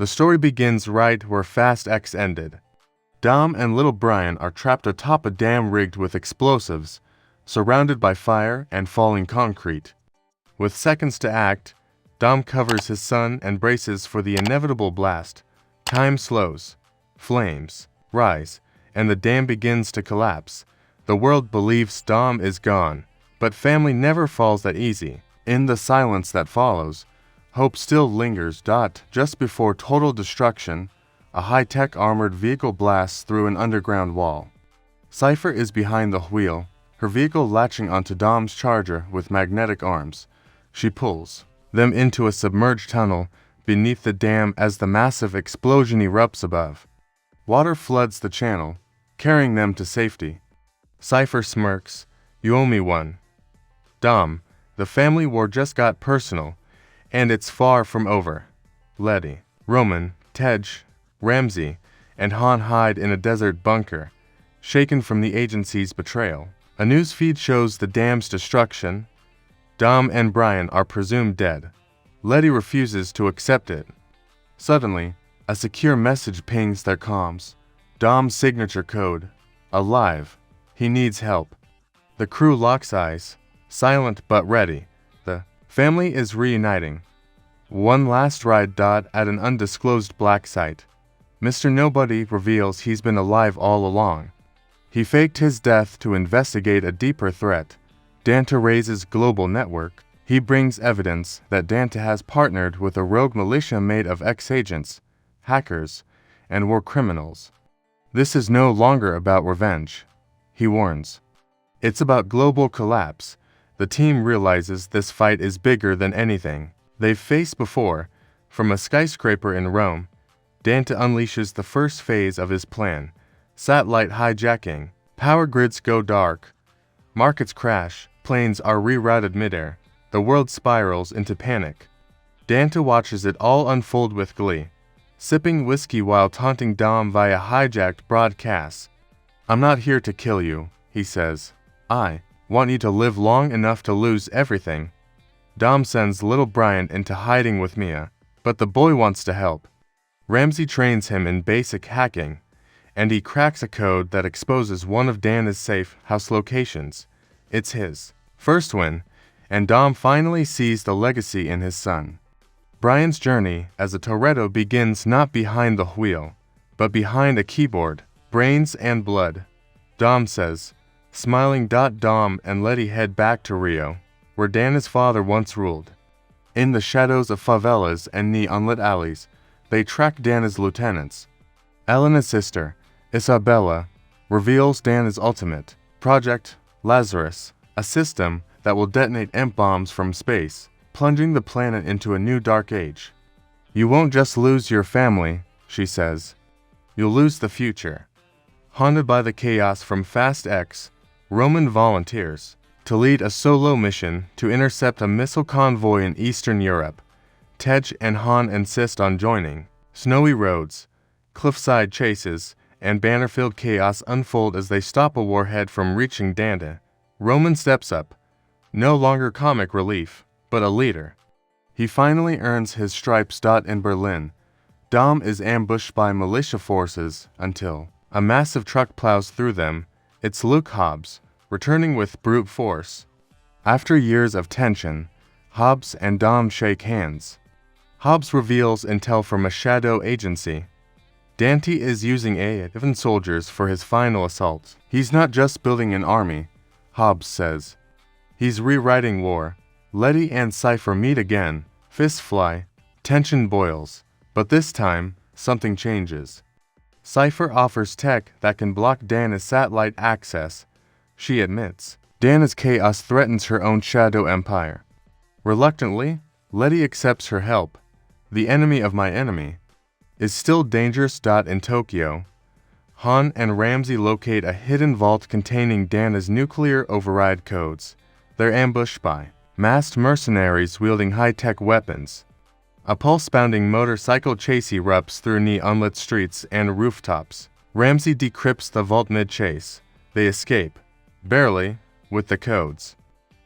The story begins right where Fast X ended. Dom and little Brian are trapped atop a dam rigged with explosives, surrounded by fire and falling concrete. With seconds to act, Dom covers his son and braces for the inevitable blast. Time slows, flames rise, and the dam begins to collapse. The world believes Dom is gone, but family never falls that easy. In the silence that follows, hope still lingers. Just before total destruction, a high-tech armored vehicle blasts through an underground wall. Cypher is behind the wheel, her vehicle latching onto Dom's charger with magnetic arms. She pulls them into a submerged tunnel beneath the dam as the massive explosion erupts above. Water floods the channel, carrying them to safety. Cypher smirks. "You owe me one." Dom, the family war just got personal, and it's far from over. Letty, Roman, Tej, Ramsey, and Han hide in a desert bunker, shaken from the agency's betrayal. A news feed shows the dam's destruction. Dom and Brian are presumed dead. Letty refuses to accept it. Suddenly, a secure message pings their comms. Dom's signature code. Alive. He needs help. The crew locks eyes, silent but ready. The family is reuniting. One last ride. At an undisclosed black site, Mr. Nobody reveals he's been alive all along. He faked his death to investigate a deeper threat, Dante Reyes' global network. He brings evidence that Dante has partnered with a rogue militia made of ex-agents, hackers, and war criminals. This is no longer about revenge, he warns. It's about global collapse. The team realizes this fight is bigger than anything they've faced before. From a skyscraper in Rome, Dante unleashes the first phase of his plan. Satellite hijacking. Power grids go dark. Markets crash. Planes are rerouted midair. The world spirals into panic. Dante watches it all unfold with glee, sipping whiskey while taunting Dom via hijacked broadcasts. "I'm not here to kill you," he says. "I want you to live long enough to lose everything." Dom sends little Brian into hiding with Mia, but the boy wants to help. Ramsey trains him in basic hacking, and he cracks a code that exposes one of Dante's safe house locations. It's his first win, and Dom finally sees the legacy in his son. Brian's journey as a Toretto begins not behind the wheel, but behind a keyboard, brains and blood, Dom says, smiling. Dom and Letty head back to Rio, where Dante's father once ruled. In the shadows of favelas and neon-lit alleys, they track Dante's lieutenants. Elena's sister, Isabella, reveals Dante's ultimate, Project Lazarus, a system that will detonate imp bombs from space, plunging the planet into a new dark age. "You won't just lose your family," she says. "You'll lose the future." Haunted by the chaos from Fast X, Roman volunteers to lead a solo mission to intercept a missile convoy in Eastern Europe. Tej and Han insist on joining. Snowy roads, cliffside chases, and banner-filled chaos unfold as they stop a warhead from reaching Dante. Roman steps up, no longer comic relief, but a leader. He finally earns his stripes. In Berlin, Dom is ambushed by militia forces until a massive truck plows through them. It's Luke Hobbs, returning with brute force. After years of tension, Hobbs and Dom shake hands. Hobbs reveals intel from a shadow agency. Dante is using AI-driven soldiers for his final assault. He's not just building an army, Hobbs says. He's rewriting war. Letty and Cypher meet again. Fists fly. Tension boils. But this time, something changes. Cypher offers tech that can block Dante's satellite access. She admits Dante's chaos threatens her own shadow empire. Reluctantly, Letty accepts her help. "The enemy of my enemy is still dangerous." In Tokyo, Han and Ramsey locate a hidden vault containing Dante's nuclear override codes. They're ambushed by masked mercenaries wielding high-tech weapons. A pulse-pounding motorcycle chase erupts through neon-lit streets and rooftops. Ramsey decrypts the vault mid-chase. They escape, barely, with the codes.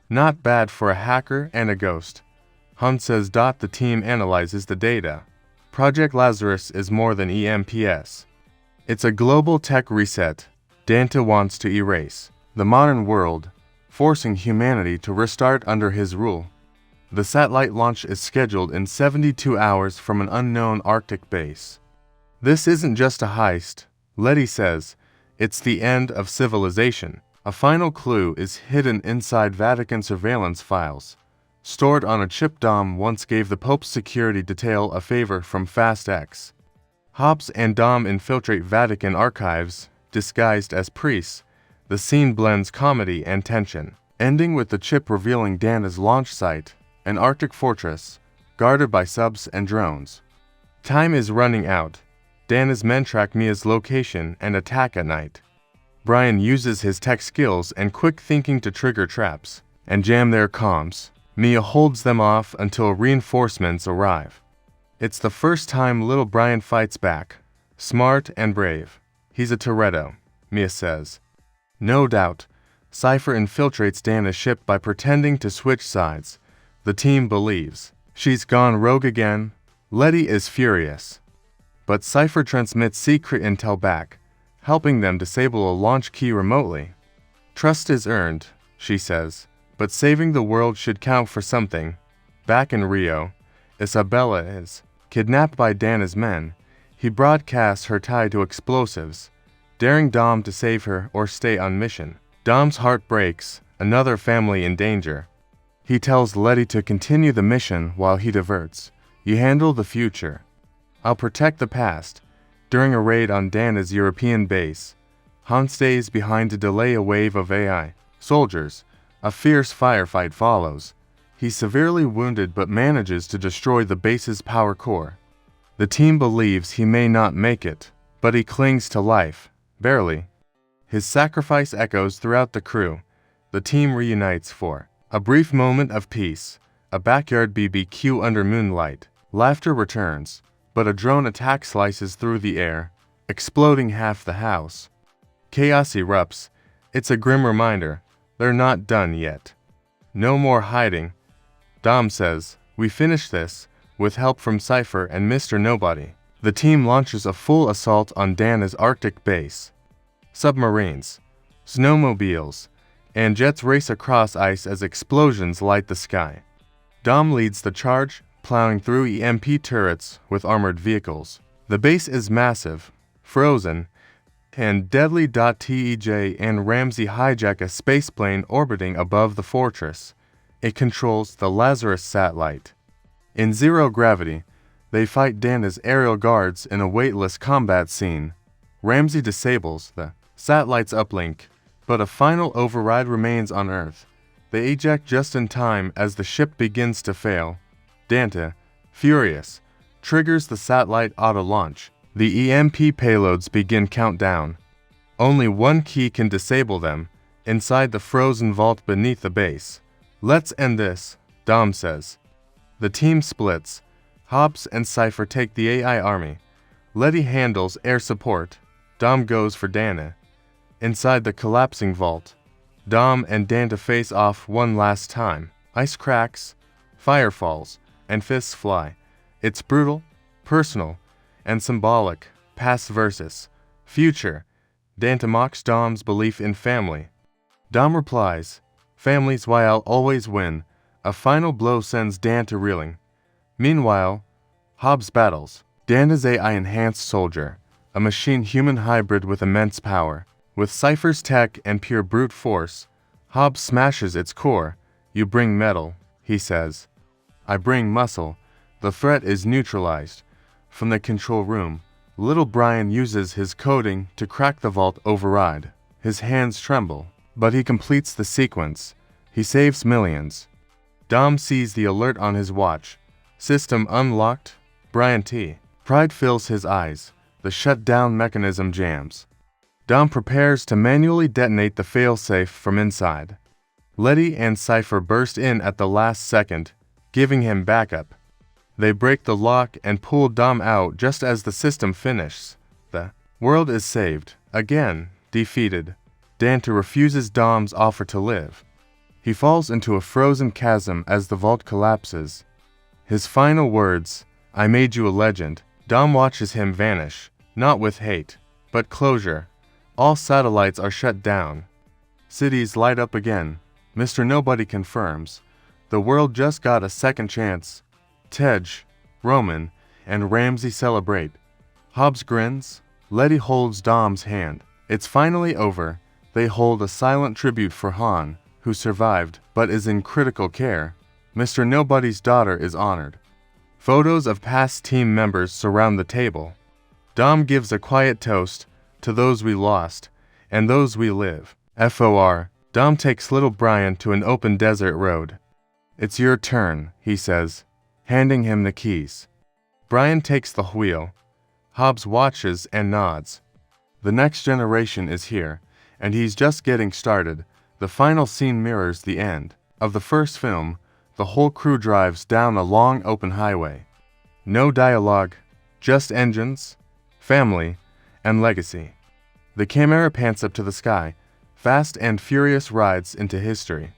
Not bad for a hacker and a ghost, Han says. The team analyzes the data. Project Lazarus is more than EMPS. It's a global tech reset Dante wants to erase the modern world, forcing humanity to restart under his rule. The satellite launch is scheduled in 72 hours from an unknown Arctic base. This isn't just a heist, Letty says, it's the end of civilization. A final clue is hidden inside Vatican surveillance files, stored on a chip Dom once gave the Pope's security detail a favor from Fast X. Hobbs and Dom infiltrate Vatican archives, disguised as priests. The scene blends comedy and tension, ending with the chip revealing Dante's launch site, an Arctic fortress, guarded by subs and drones. Time is running out. Dante's men track Mia's location and attack at night. Brian uses his tech skills and quick thinking to trigger traps and jam their comms. Mia holds them off until reinforcements arrive. It's the first time little Brian fights back. Smart and brave. He's a Toretto, Mia says. No doubt, Cypher infiltrates Dante's ship by pretending to switch sides. The team believes. She's gone rogue again. Letty is furious. But Cypher transmits secret intel back, helping them disable a launch key remotely. Trust is earned, she says, but saving the world should count for something. Back in Rio, Isabella is kidnapped by Dante's men. He broadcasts her tie to explosives, daring Dom to save her or stay on mission. Dom's heart breaks, another family in danger. He tells Letty to continue the mission while he diverts. You handle the future. I'll protect the past. During a raid on Dante's European base, Han stays behind to delay a wave of AI soldiers. A fierce firefight follows. He's severely wounded but manages to destroy the base's power core. The team believes he may not make it, but he clings to life, barely. His sacrifice echoes throughout the crew. The team reunites for a brief moment of peace, a backyard BBQ under moonlight. Laughter returns, but a drone attack slices through the air, exploding half the house. Chaos erupts. It's a grim reminder. They're not done yet. No more hiding. Dom says, we finished this, with help from Cypher and Mr. Nobody. The team launches a full assault on Dante's Arctic base. Submarines, snowmobiles, and jets race across ice as explosions light the sky. Dom leads the charge, plowing through EMP turrets with armored vehicles. The base is massive, frozen, and deadly. Tej and Ramsey hijack a spaceplane orbiting above the fortress. It controls the Lazarus satellite. In zero gravity, they fight Dante's aerial guards in a weightless combat scene. Ramsey disables the satellite's uplink, but a final override remains on Earth. They eject just in time as the ship begins to fail. Dante, furious, triggers the satellite auto-launch. The EMP payloads begin countdown. Only one key can disable them, inside the frozen vault beneath the base. Let's end this, Dom says. The team splits. Hobbs and Cypher take the AI army. Letty handles air support. Dom goes for Dante. Inside the collapsing vault, Dom and Dante face off one last time. Ice cracks, fire falls, and fists fly. It's brutal, personal, and symbolic. Past versus future. Dante mocks Dom's belief in family. Dom replies, family's why I'll always win. A final blow sends Dante reeling. Meanwhile, Hobbs battles. Dante's AI-enhanced soldier, a machine-human hybrid with immense power. With Cypher's tech and pure brute force, Hobbs smashes its core. You bring metal, he says. I bring muscle. The threat is neutralized. From the control room, little Brian uses his coding to crack the vault override. His hands tremble, but he completes the sequence. He saves millions. Dom sees the alert on his watch. System unlocked. Brian T. Pride fills his eyes. The shutdown mechanism jams. Dom prepares to manually detonate the failsafe from inside. Letty and Cypher burst in at the last second, giving him backup. They break the lock and pull Dom out just as the system finishes. The world is saved. Again, defeated. Dante refuses Dom's offer to live. He falls into a frozen chasm as the vault collapses. His final words, I made you a legend, Dom watches him vanish, not with hate, but closure. All satellites are shut down. Cities light up again. Mr. Nobody confirms. The world just got a second chance. Tej, Roman, and Ramsey celebrate. Hobbs grins. Letty holds Dom's hand. It's finally over. They hold a silent tribute for Han, who survived but is in critical care. Mr. Nobody's daughter is honored. Photos of past team members surround the table. Dom gives a quiet toast to those we lost and those we live. FOR. Dom takes little Brian to an open desert road. It's your turn, he says, handing him the keys. Brian takes the wheel. Hobbs watches and nods. The next generation is here, and he's just getting started. The final scene mirrors the end of the first film. The whole crew drives down a long open highway. No dialogue, just engines, family, and legacy. The camera pans up to the sky. Fast and Furious rides into history.